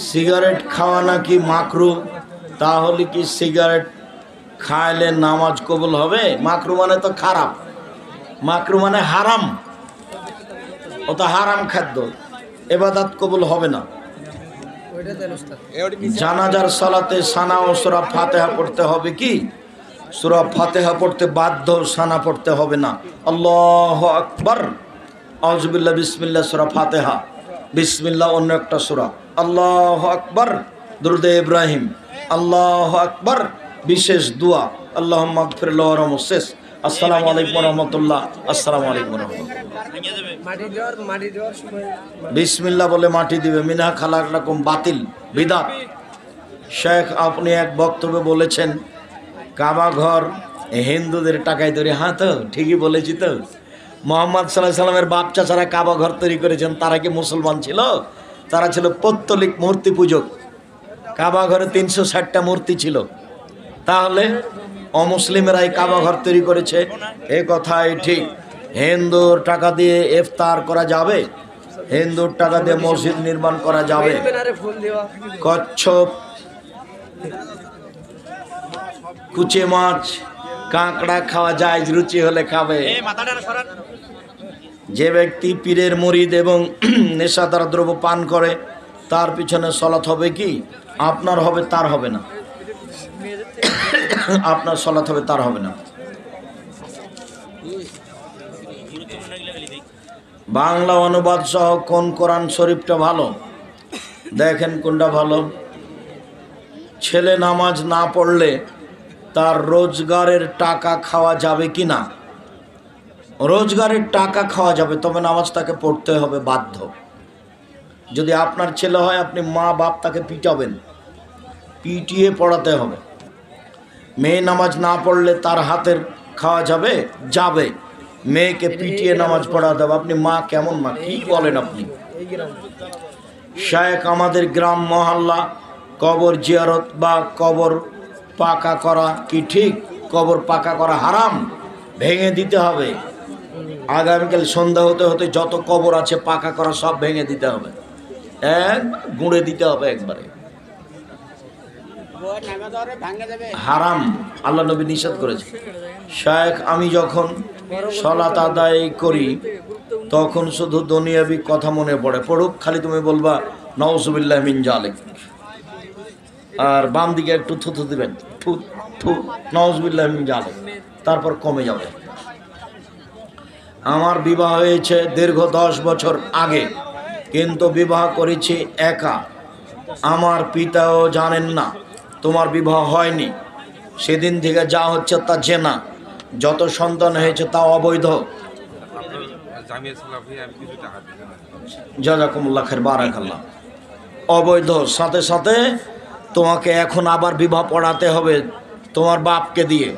Cigarette খাওয়া নাকি মাকরু, তাহলে কি সিগারেট খাইলে নামাজ কবুল হবে? মাকরু মানে তো খারাপ, মাকরু মানে হারাম, ও তো হারাম খাদ্য, ইবাদত কবুল হবে না। জানাজার সালাতে সানা ও সূরা ফাতিহা পড়তে হবে কি? সূরা ফাতিহা পড়তে বাধ্য, সানা পড়তে হবে না। আল্লাহু আকবার, আউযুবিল্লাহ, বিসমিল্লাহ, সূরা ফাতিহা, বিসমিল্লাহ অন্য একটা সূরা, আল্লাহু আকবার, দুরূদে ইব্রাহিম, আল্লাহু আকবার, বিশেষ দোয়া, আল্লাহুম্মা গফির লাহু ওয়ারহামহু, শেষ। আসসালামু আলাইকুম ওয়া রাহমাতুল্লাহ, আসসালামু আলাইকুম ওয়া রাহমাতুল্লাহ। বিসমিল্লাহ বলে মাটি দিবে, মিনা খালাক রকম বাতিল বিদাত। শেখ আপনি এক বক্তব্যে বলেছেন কাবা ঘর হিন্দুদের টাকায় তৈরি। হ্যাঁ, তো ঠিকই বলেছি তো। মুহাম্মদ সাল্লাল্লাহু আলাইহি সাল্লামের বাপ চাচারা কাবা ঘর তৈরি করেছেন, তারা কি মুসলমান ছিল? তারা ছিল পৌত্তলিক মূর্তি পূজক। কাবা ঘরে 360টা মূর্তি ছিল, তাহলে অমুসলিমেরাই কাবা ঘর তৈরি করেছে, এ কথাই ঠিক। হিন্দুর টাকা দিয়ে ইফতার করা যাবে, হিন্দুর টাকা দিয়ে মসজিদ নির্মাণ করা যাবে। কচ্ছপ, কুচে মাছ, কাঁকড়া খাওয়া যায়, রুচি হলে খাবে। যে ব্যক্তি পীরের মুরিদ এবং নেশাদার দ্রব্য পান করে, তার পিছনে সলাত হবে কি? আপনার হবে, তার হবে না। আপনার সলাত হবে, তার হবে না। বাংলা অনুবাদ সহ কোন কোরআন শরীফটা ভালো? দেখেন কোনটা ভালো। ছেলে নামাজ না পড়লে তার রোজগারের টাকা খাওয়া যাবে কি না? রোজগারের টাকা খাওয়া যাবে, তবে নামাজ তাকে পড়তে হবে বাধ্য। যদি আপনার ছেলে হয়, আপনি মা বাপ তাকে পিটাবেন, পিটিয়ে পড়াতে হবে। মেয়ে নামাজ না পড়লে তার হাতের খাওয়া যাবে? যাবে। মেয়েকে পিটিয়ে নামাজ পড়াতে হবে। আপনি মা, কেমন মা, কি বলেন আপনি? শায়েখ আমাদের গ্রাম মহল্লা কবর জিয়ারত বা কবর পাকা করা কি ঠিক? কবর পাকা করা হারাম, ভেঙে দিতে হবে। আগামীকাল সন্ধ্যা হতে হতে যত কবর আছে পাকা করা সব ভেঙে দিতে হবে, গুঁড়ে দিতে হবে একবারে। হারাম, আল্লাহ নবী নিষেধ করেছে। শায়েখ আমি যখন সালাত আদায় করি তখন শুধু দুনিয়াবি কথা মনে পড়ে। পড়ুক, খালি তুমি বলবা নাউজুবিল্লাহ মিন জালিক, আর বাম দিকে একটু থুথু দিবেন, থু থু, নাউজুবিল্লাহ মিন জালিক, তারপর কমে যাবে। আমার বিবাহ হয়েছে দীর্ঘ 10 বছর আগে, কিন্তু বিবাহ করেছি একা। আমার পিতাও জানেন না তোমার বিবাহ হয়নি। সেদিন থেকে যা হচ্ছে তা জেনা, যত সন্তান হয়েছে তা অবৈধ। জাযাকুমুল্লাহ খাইর, বারাকাল্লাহ। অবৈধ, সাথে সাথে তোমাকে এখন আবার বিবাহ পড়াতে হবে তোমার বাপকে দিয়ে।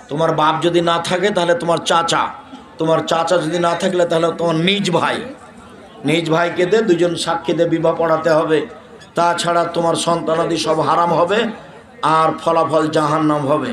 তোমার বাপ যদি না থাকে তাহলে তোমার চাচা, তোমার চাচা যদি না থাকলে তাহলে তোমার নিজ ভাই, নিজ ভাইকে দিয়ে দুজন সাক্ষী দিয়ে বিবাহ পড়াতে হবে। তাছাড়া তোমার সন্তানাদি সব হারাম হবে আর ফলাফল জাহান্নাম হবে।